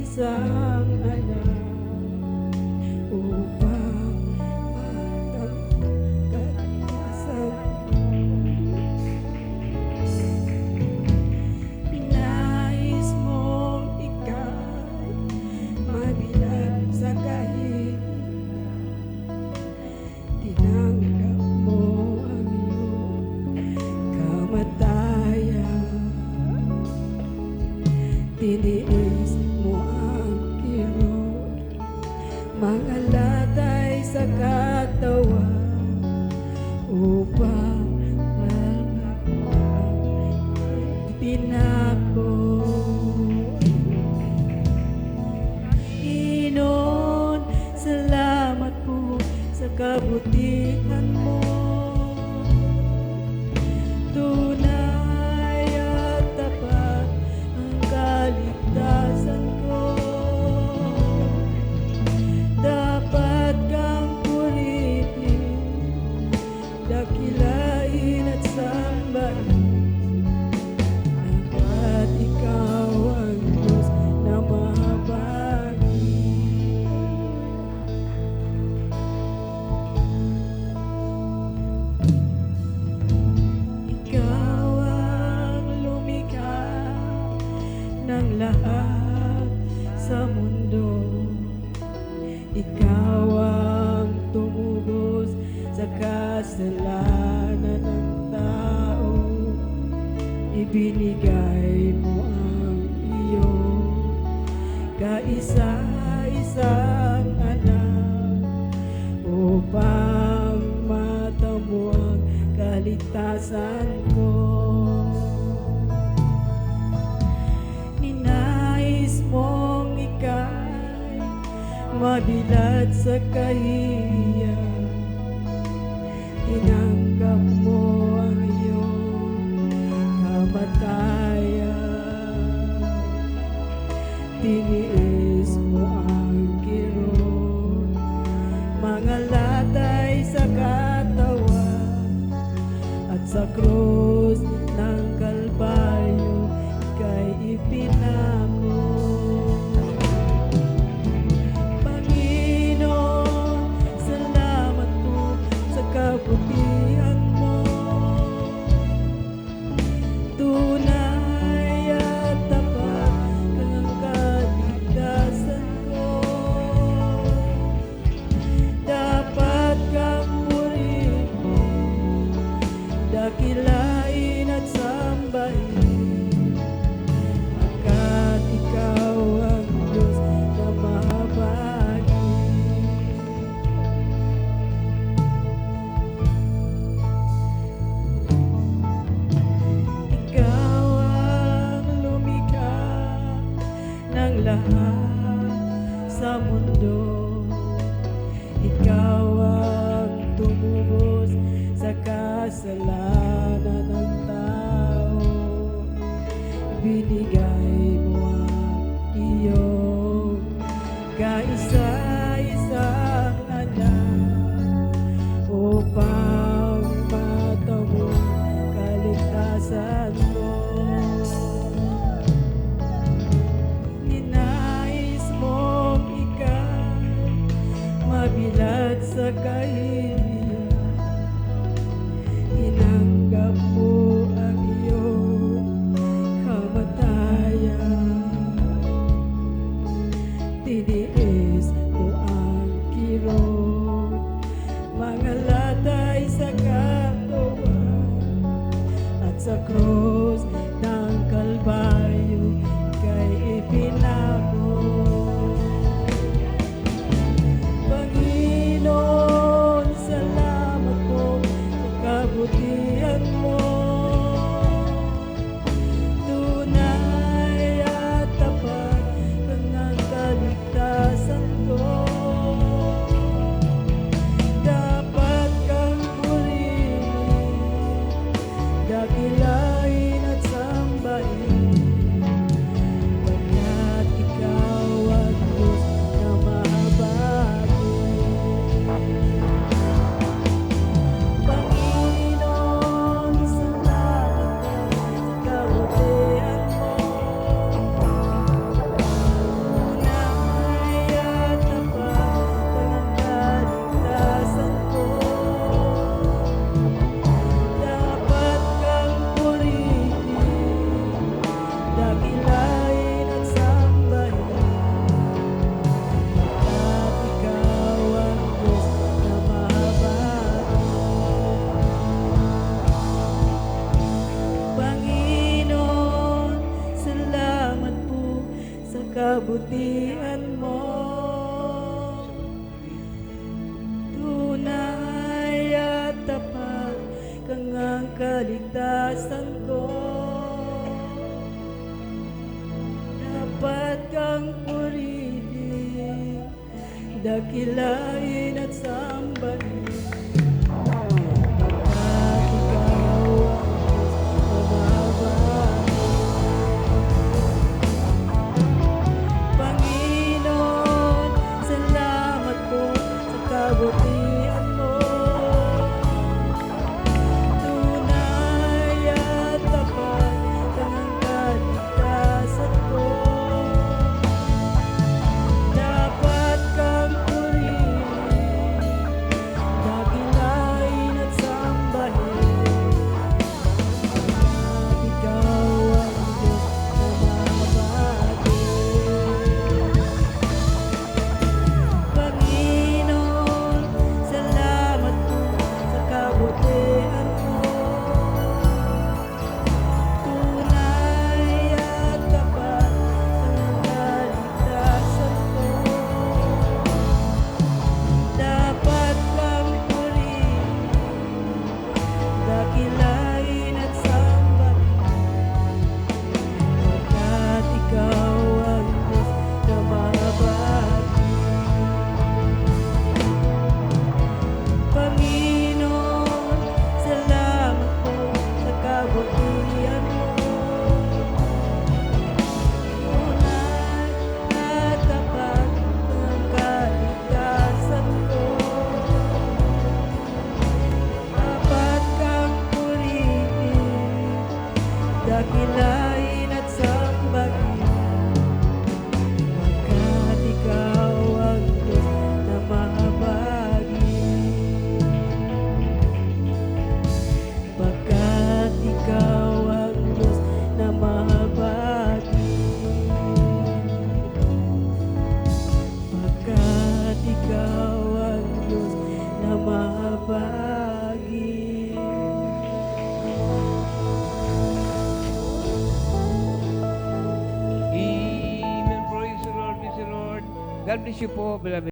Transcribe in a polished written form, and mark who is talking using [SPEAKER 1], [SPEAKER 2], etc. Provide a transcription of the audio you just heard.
[SPEAKER 1] isang anak upang matagkasan. Pinais mong ika'y mabilang sa kahilingan, tinanggap mo ang iyong kamatayan, tiniis mo ang kirot, mga latay sa katawan upang pinako. Inon, salamat po sa kabutihan mo. Tunay at tapat ang kaligtasan ko. Dapat kang purihin, dakilain at sambahin. Dapat ikaw ang Diyos na mahabagin. Ikaw ang lumikha ng lahat sa mundo. Ikaw ang tumubos sa kasalanan ng tao. Ibinigay mo ang iyong kaisa-isang anak upang matamo ang kaligtasan ko. Ninais mong ika'y mabilad sa kahihiyan, tinanggap mo ang iyong kamatayan, tiniis mo ang kirot, mga latay sa katawan, at sa krus ng Kalbaryo ika'y ipinako. Panginoon, salamat po sa kabutihan mo. Tunay at tapat kang kaligtasan ko. Dapat kang purihin, dakilain at sambahin, pagkat ikaw ang Diyos na mahabagin. Ikaw ang lumikha ng lahat sa mundo. Ikaw ang tumubos sa kasalanan ng tao. Binigay mo ang iyong kaisa-isang anak upang matamo ang kaligtasan mo. Ninais mong ika'y mabilad sa kahilingan, tinanggap mo ang iyong kamatayan, tiniis mo ang kirot, mga latay sa katawan, at sa krus ng Kalbaryo ika'y ipinako. Panginoon, salamat po sa kabutihan mo. Tunay at tapat kang kaligtasan kabutihan mo. Tunay at tapat kang ang kaligtasan ko. Dapat kang purihin, dakilain at sambahin. At ikaw ang mababait. Panginoon, salamat po sa kabutihan mo. Tunay at tapat kang ang kaligtasan ko. Dapat kang purihin, dakilain at sambahin. At ikaw ang Diyos na mababait. Panginoon, salamat po sa kabutihan mo. Tunay at tapat ang kaligtasan ko. Dapat kang purihin, dakilain at sambahin. Pagkat ikaw ang Diyos na mababait. Panginoon, salamat po sa kabutihan mo. Tunay at tapat ang kaligtasan ko. Dapat kang purihin, dakilain at sambahin. Pagkat ikaw ang Diyos na mahabagin. Pagkat ikaw ang Diyos na mahabagin. Pagkat ikaw ang Diyos na mahabagin.
[SPEAKER 2] Amen. Praise the Lord. Praise the Lord. God bless you po, beloved.